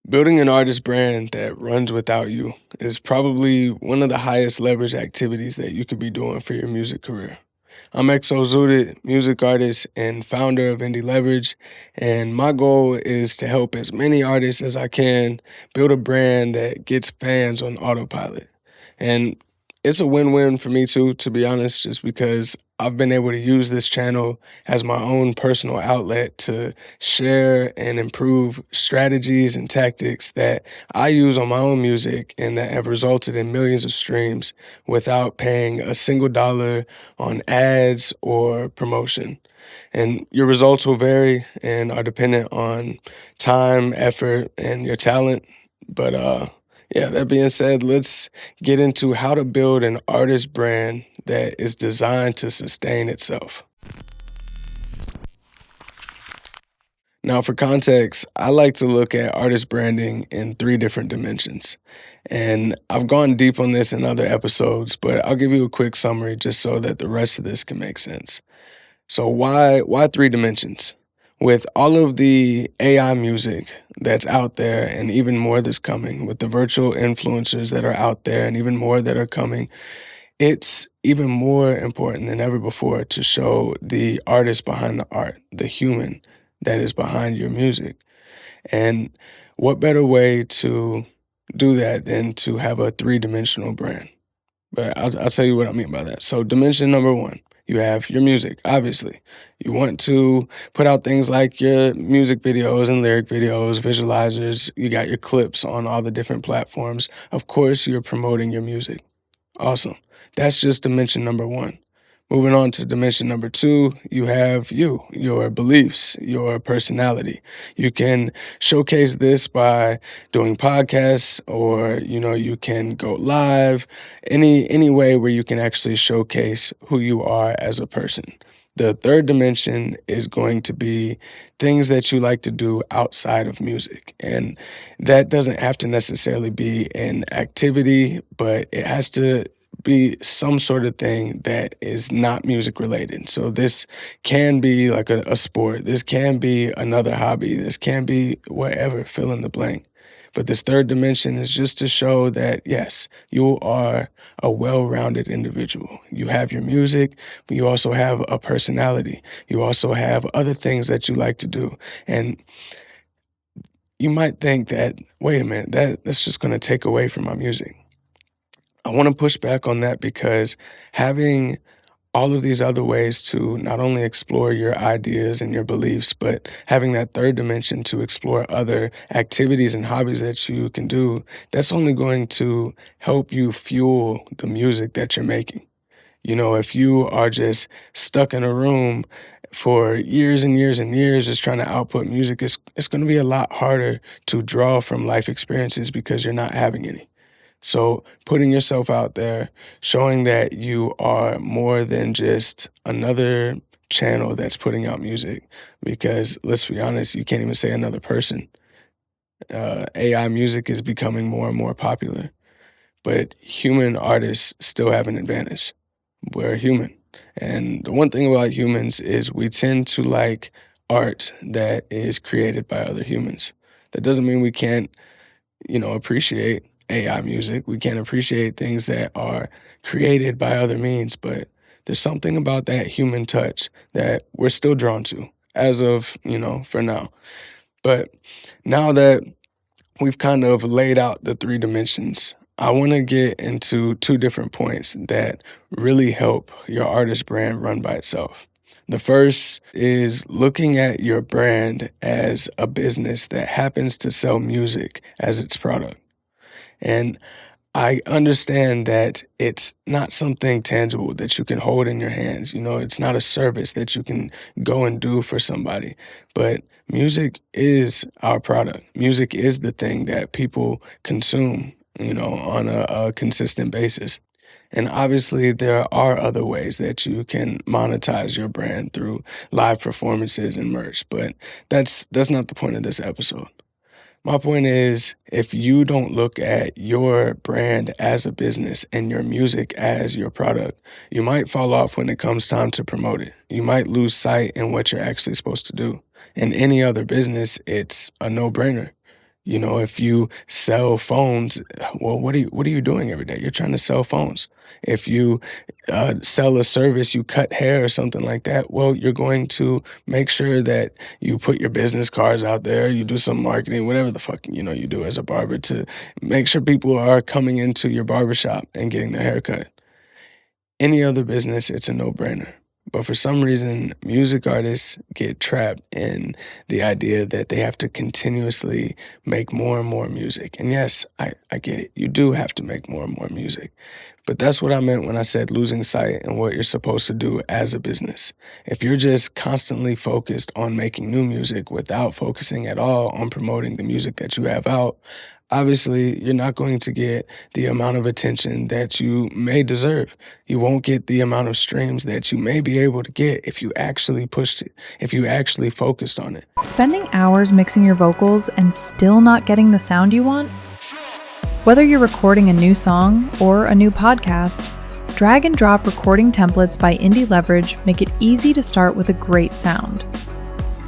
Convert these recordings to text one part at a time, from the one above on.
Building an artist brand that runs without you is probably one of the highest leverage activities that you could be doing for your music career. I'm XO Zooted, music artist and founder of Indie Leverage, and my goal is to help as many artists as I can build a brand that gets fans on autopilot. And it's a win-win for me too, to be honest, just because I've been able to use this channel as my own personal outlet to share and improve strategies and tactics that I use on my own music and that have resulted in millions of streams without paying a single dollar on ads or promotion. And your results will vary and are dependent on time, effort, and your talent. But yeah, that being said, let's get into how to build an artist brand that is designed to sustain itself. Now, for context, I like to look at artist branding in three different dimensions. And I've gone deep on this in other episodes, but I'll give you a quick summary just so that the rest of this can make sense. So why three dimensions? With all of the AI music that's out there and even more that's coming, with the virtual influencers that are out there and even more that are coming, it's even more important than ever before to show the artist behind the art, the human that is behind your music. And what better way to do that than to have a three-dimensional brand? But I'll tell you what I mean by that. So dimension number one, you have your music, obviously. You want to put out things like your music videos and lyric videos, visualizers. You got your clips on all the different platforms. Of course, you're promoting your music. Awesome. That's just dimension number one. Moving on to dimension number two, you have you, your beliefs, your personality. You can showcase this by doing podcasts or, you can go live, any way where you can actually showcase who you are as a person. The third dimension is going to be things that you like to do outside of music. And that doesn't have to necessarily be an activity, but it has to be some sort of thing that is not music related. So this can be like a sport. This can be another hobby. This can be whatever, fill in the blank. But this third dimension is just to show that, yes, you are a well-rounded individual. You have your music, but you also have a personality. You also have other things that you like to do. And you might think that, wait a minute, that's just going to take away from my music. I want to push back on that because having all of these other ways to not only explore your ideas and your beliefs, but having that third dimension to explore other activities and hobbies that you can do, that's only going to help you fuel the music that you're making. If you are just stuck in a room for years and years and years just trying to output music, it's going to be a lot harder to draw from life experiences because you're not having any. So putting yourself out there, showing that you are more than just another channel that's putting out music, because let's be honest, you can't even say another person. AI music is becoming more and more popular, but human artists still have an advantage. We're human. And the one thing about humans is we tend to like art that is created by other humans. That doesn't mean we can't appreciate AI music. We can't appreciate things that are created by other means, but there's something about that human touch that we're still drawn to as of, for now. But now that we've kind of laid out the three dimensions, I want to get into two different points that really help your artist brand run by itself. The first is looking at your brand as a business that happens to sell music as its product. And I understand that it's not something tangible that you can hold in your hands. It's not a service that you can go and do for somebody. But music is our product. Music is the thing that people consume, on a consistent basis. And obviously, there are other ways that you can monetize your brand through live performances and merch, but that's not the point of this episode. My point is, if you don't look at your brand as a business and your music as your product, you might fall off when it comes time to promote it. You might lose sight in what you're actually supposed to do. In any other business, it's a no-brainer. If you sell phones, well, what are you doing every day? You're trying to sell phones. If you sell a service, you cut hair or something like that, well, you're going to make sure that you put your business cards out there, you do some marketing, whatever the fuck, you do as a barber to make sure people are coming into your barbershop and getting their hair cut. Any other business, it's a no-brainer. But for some reason, music artists get trapped in the idea that they have to continuously make more and more music. And yes, I get it. You do have to make more and more music. But that's what I meant when I said losing sight and what you're supposed to do as a business. If you're just constantly focused on making new music without focusing at all on promoting the music that you have out, obviously you're not going to get the amount of attention that you may deserve. You won't get the amount of streams that you may be able to get if you actually pushed it, if you actually focused on it. Spending hours mixing your vocals and still not getting the sound you want? Whether you're recording a new song or a new podcast, drag and drop recording templates by indieleverage make it easy to start with a great sound.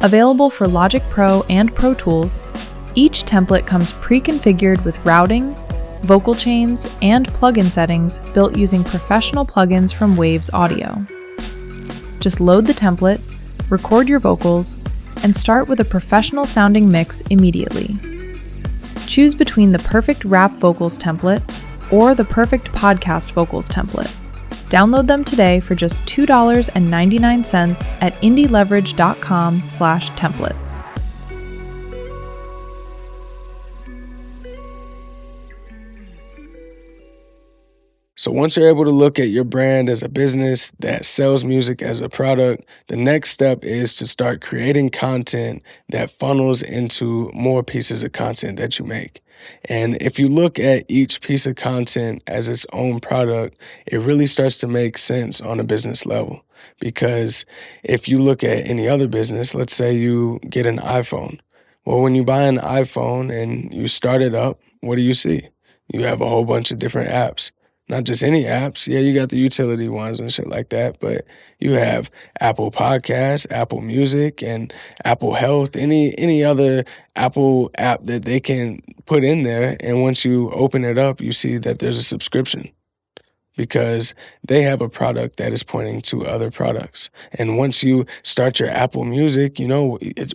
Available for Logic Pro and Pro Tools, each template comes pre-configured with routing, vocal chains, and plugin settings built using professional plugins from Waves Audio. Just load the template, record your vocals, and start with a professional sounding mix immediately. Choose between the perfect rap vocals template or the perfect podcast vocals template. Download them today for just $2.99 at indieleverage.com/templates. So once you're able to look at your brand as a business that sells music as a product, the next step is to start creating content that funnels into more pieces of content that you make. And if you look at each piece of content as its own product, it really starts to make sense on a business level. Because if you look at any other business, let's say you get an iPhone. Well, when you buy an iPhone and you start it up, what do you see? You have a whole bunch of different apps. Not just any apps. Yeah, you got the utility ones and shit like that, but you have Apple Podcasts, Apple Music, and Apple Health, any other Apple app that they can put in there. And once you open it up, you see that there's a subscription because they have a product that is pointing to other products. And once you start your Apple Music,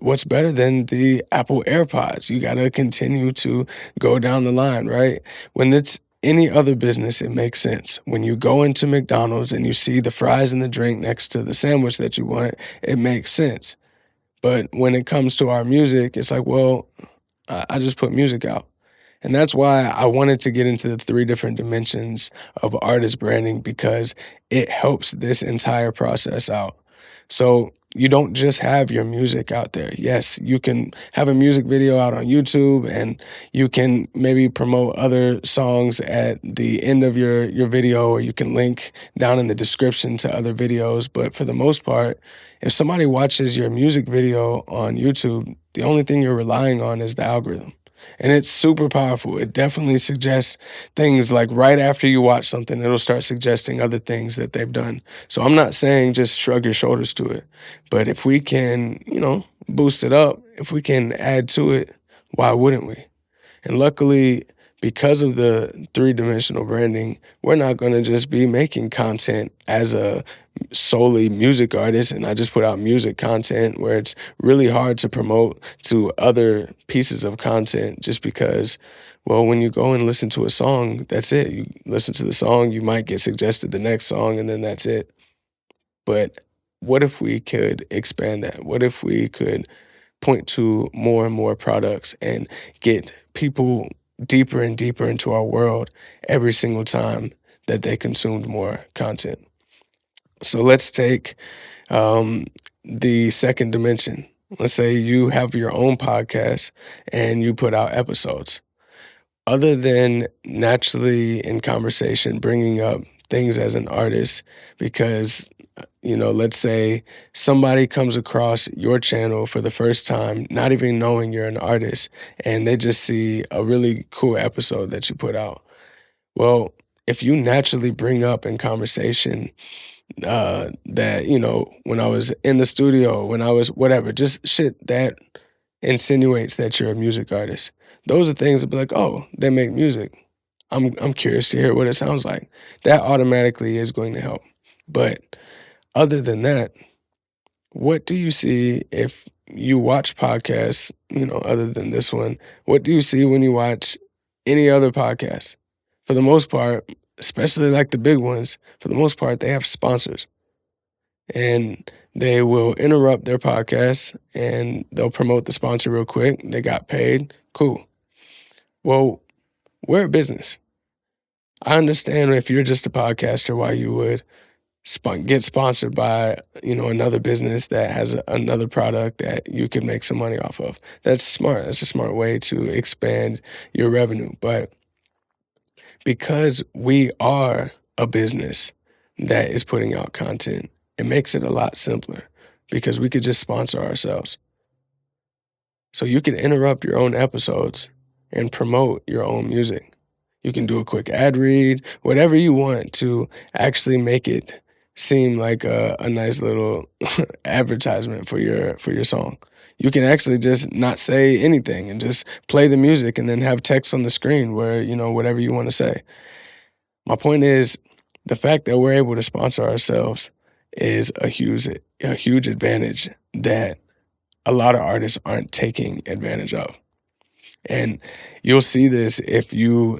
what's better than the Apple AirPods? You got to continue to go down the line, right? When it's any other business, it makes sense. When you go into McDonald's and you see the fries and the drink next to the sandwich that you want, it makes sense. But when it comes to our music, it's like, well, I just put music out. And that's why I wanted to get into the 3 different dimensions of artist branding, because it helps this entire process out. So you don't just have your music out there. Yes, you can have a music video out on YouTube and you can maybe promote other songs at the end of your video, or you can link down in the description to other videos. But for the most part, if somebody watches your music video on YouTube, the only thing you're relying on is the algorithm. And it's super powerful. It definitely suggests things like right after you watch something, it'll start suggesting other things that they've done. So I'm not saying just shrug your shoulders to it. But if we can, boost it up, if we can add to it, why wouldn't we? And luckily, because of the 3-dimensional branding, we're not going to just be making content as a solely music artist and I just put out music content where it's really hard to promote to other pieces of content just because, well, when you go and listen to a song, that's it. You listen to the song, you might get suggested the next song, and then that's it. But what if we could expand that? What if we could point to more and more products and get people deeper and deeper into our world every single time that they consumed more content? So let's take the second dimension. Let's say you have your own podcast and you put out episodes. Other than naturally in conversation bringing up things as an artist, because let's say somebody comes across your channel for the first time, not even knowing you're an artist, and they just see a really cool episode that you put out. Well, if you naturally bring up in conversation that, when I was in the studio, when I was whatever, just shit that insinuates that you're a music artist, those are things that be like, oh, they make music. I'm curious to hear what it sounds like. That automatically is going to help. But other than that, what do you see if you watch podcasts, other than this one? What do you see when you watch any other podcast? For the most part, especially like the big ones, for the most part, they have sponsors. And they will interrupt their podcast and they'll promote the sponsor real quick. They got paid. Cool. Well, we're a business. I understand if you're just a podcaster why you would get sponsored by, another business that has another product that you could make some money off of. That's smart. That's a smart way to expand your revenue. But because we are a business that is putting out content, it makes it a lot simpler because we could just sponsor ourselves. So you can interrupt your own episodes and promote your own music. You can do a quick ad read, whatever you want to actually make it seem like a nice little advertisement for your song. You can actually just not say anything and just play the music and then have text on the screen where, whatever you want to say. My point is the fact that we're able to sponsor ourselves is a huge advantage that a lot of artists aren't taking advantage of. And you'll see this if you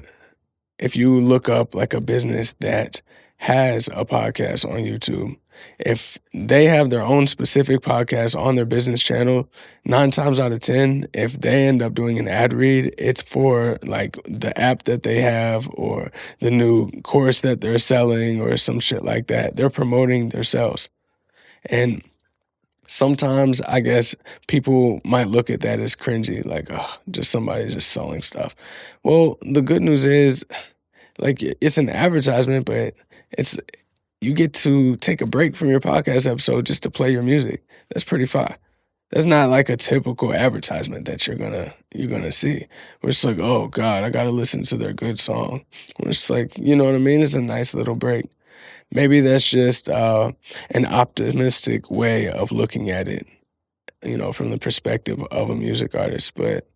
look up like a business that has a podcast on YouTube. If they have their own specific podcast on their business channel, 9 times out of 10, if they end up doing an ad read, it's for like the app that they have or the new course that they're selling or some shit like that. They're promoting themselves. And sometimes I guess people might look at that as cringy, like, oh, just somebody just selling stuff. Well, the good news is, like, it's an advertisement, but it's you get to take a break from your podcast episode just to play your music. That's pretty fire. That's not like a typical advertisement that you're gonna see. Where it's like, oh God, I gotta listen to their good song. Where it's like, you know what I mean? It's a nice little break. Maybe that's just an optimistic way of looking at it, from the perspective of a music artist. But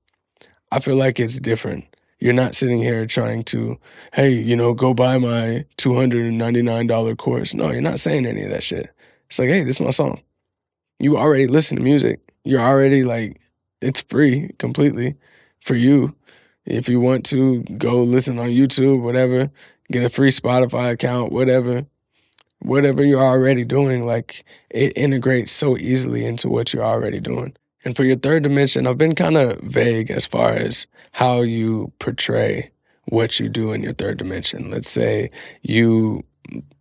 I feel like it's different. You're not sitting here trying to, hey, go buy my $299 course. No, you're not saying any of that shit. It's like, hey, this is my song. You already listen to music. You're already like, it's free completely for you. If you want to go listen on YouTube, whatever, get a free Spotify account, whatever you're already doing, like it integrates so easily into what you're already doing. And for your third dimension, I've been kind of vague as far as how you portray what you do in your third dimension. Let's say you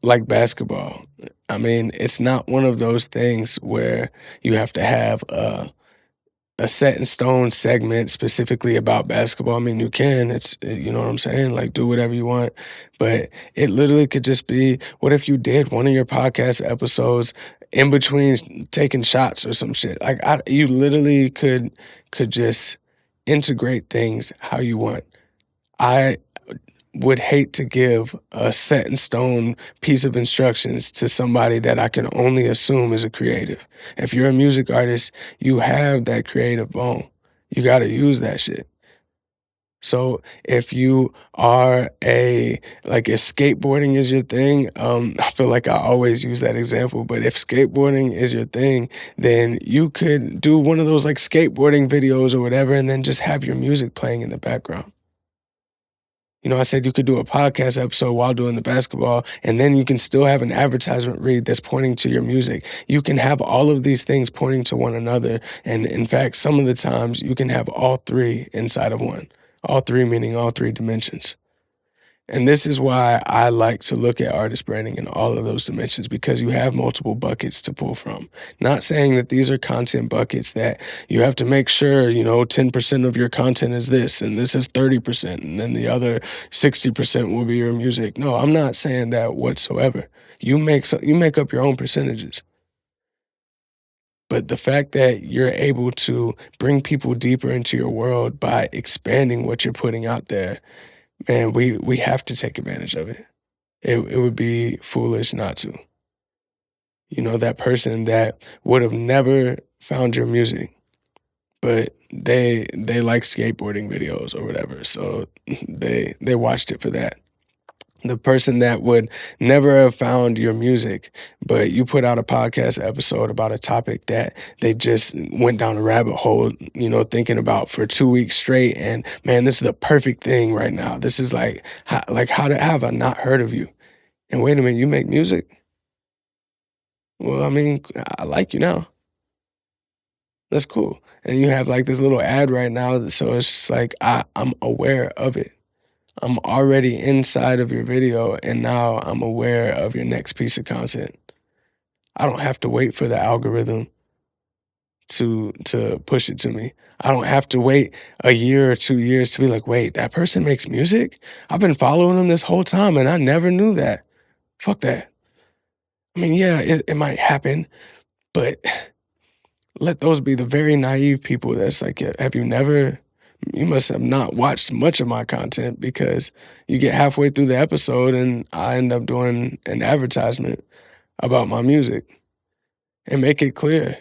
like basketball. I mean, it's not one of those things where you have to have a set in stone segment specifically about basketball. I mean, you can, you know what I'm saying? Like, do whatever you want. But it literally could just be, what if you did one of your podcast episodes in between taking shots or some shit? Like, you literally could just integrate things how you want. I would hate to give a set in stone piece of instructions to somebody that I can only assume is a creative. If you're a music artist, you have that creative bone. You got to use that shit. So if you are if skateboarding is your thing, I feel like I always use that example, but if skateboarding is your thing, then you could do one of those like skateboarding videos or whatever, and then just have your music playing in the background. I said you could do a podcast episode while doing the basketball, and then you can still have an advertisement read that's pointing to your music. You can have all of these things pointing to one another. And in fact, some of the times you can have all three inside of one. All three meaning all three dimensions. And this is why I like to look at artist branding in all of those dimensions, because you have multiple buckets to pull from. Not saying that these are content buckets that you have to make sure, 10% of your content is this and this is 30% and then the other 60% will be your music. No, I'm not saying that whatsoever. You make up your own percentages. But the fact that you're able to bring people deeper into your world by expanding what you're putting out there, man, we have to take advantage of it. It would be foolish not to. That person that would have never found your music but they like skateboarding videos or whatever, so they watched it for that. The person that would never have found your music, but you put out a podcast episode about a topic that they just went down a rabbit hole, thinking about for 2 weeks straight. And man, this is the perfect thing right now. This is how have I not heard of you? And wait a minute, you make music? Well, I mean, I like you now. That's cool. And you have like this little ad right now, so it's just like I'm aware of it. I'm already inside of your video, and now I'm aware of your next piece of content. I don't have to wait for the algorithm to push it to me. I don't have to wait a year or 2 years to be like, wait, that person makes music? I've been following them this whole time and I never knew that. Fuck that. I mean, yeah, it might happen, but let those be the very naive people that's like, you must have not watched much of my content, because you get halfway through the episode and I end up doing an advertisement about my music. And make it clear.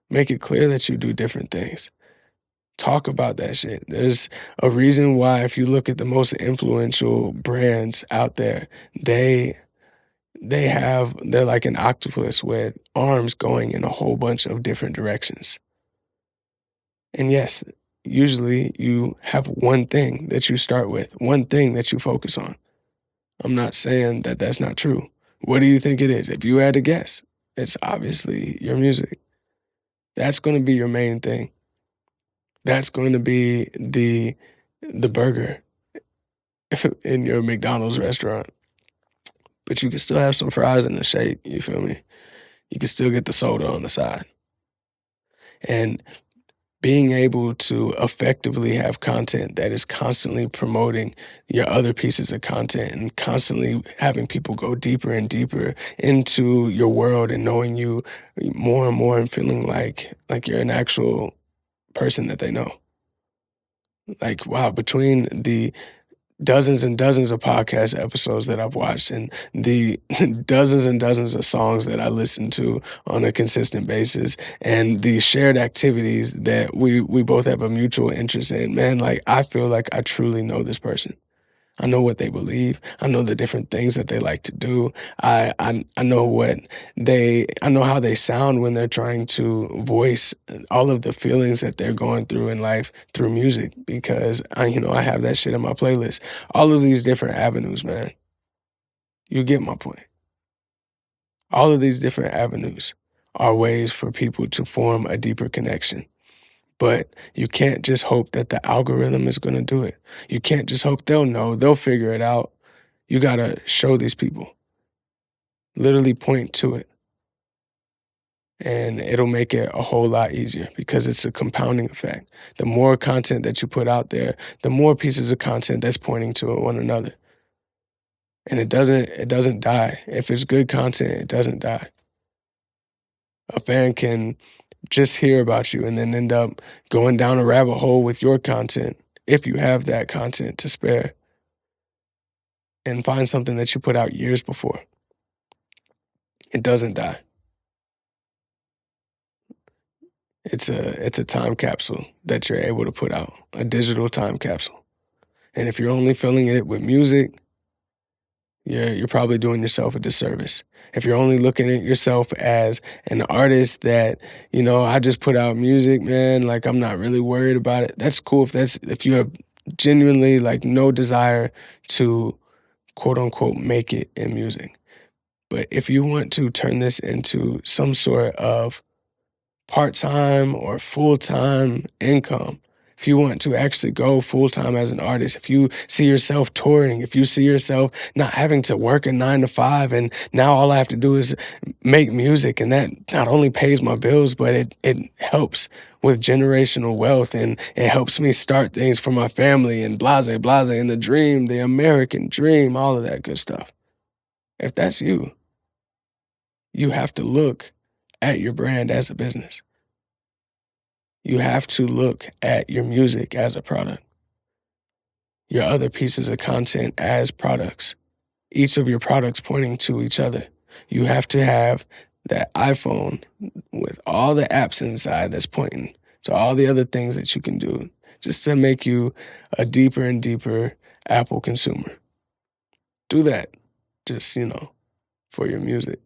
Make it clear that you do different things. Talk about that shit. There's a reason why, if you look at the most influential brands out there, they're like an octopus with arms going in a whole bunch of different directions. And yes, usually you have one thing that you start with, one thing that you focus on. I'm not saying that that's not true. What do you think it is? If you had to guess, it's obviously your music. That's going to be your main thing. That's going to be the burger in your McDonald's restaurant. But you can still have some fries and a shake, you feel me? You can still get the soda on the side. And being able to effectively have content that is constantly promoting your other pieces of content and constantly having people go deeper and deeper into your world and knowing you more and more and feeling like you're an actual person that they know. Like, wow, between the dozens and dozens of podcast episodes that I've watched and the dozens and dozens of songs that I listen to on a consistent basis and the shared activities that we both have a mutual interest in, man, like I feel like I truly know this person. I know what they believe. I know the different things that they like to do. I know I know how they sound when they're trying to voice all of the feelings that they're going through in life through music, because I have that shit in my playlist. All of these different avenues, man. You get my point. All of these different avenues are ways for people to form a deeper connection. But you can't just hope that the algorithm is going to do it. You can't just hope they'll know, they'll figure it out. You got to show these people, literally point to it. And it'll make it a whole lot easier, because it's a compounding effect. The more content that you put out there, the more pieces of content that's pointing to one another. And it doesn't die. If it's good content, it doesn't die. A fan can just hear about you and then end up going down a rabbit hole with your content, if you have that content to spare, and find something that you put out years before. It doesn't die. It's a time capsule that you're able to put out, a digital time capsule. And if you're only filling it with music, you're probably doing yourself a disservice. If you're only looking at yourself as an artist that, I just put out music, man, like I'm not really worried about it. That's cool if you have genuinely like no desire to quote unquote make it in music. But if you want to turn this into some sort of part-time or full-time income, if you want to actually go full-time as an artist, if you see yourself touring, if you see yourself not having to work a 9 to 5 and now all I have to do is make music, and that not only pays my bills, but it helps with generational wealth, and it helps me start things for my family and blase, and the dream, the American dream, all of that good stuff. If that's you have to look at your brand as a business. You have to look at your music as a product, your other pieces of content as products, each of your products pointing to each other. You have to have that iPhone with all the apps inside that's pointing to all the other things that you can do just to make you a deeper and deeper Apple consumer. Do that, just, for your music.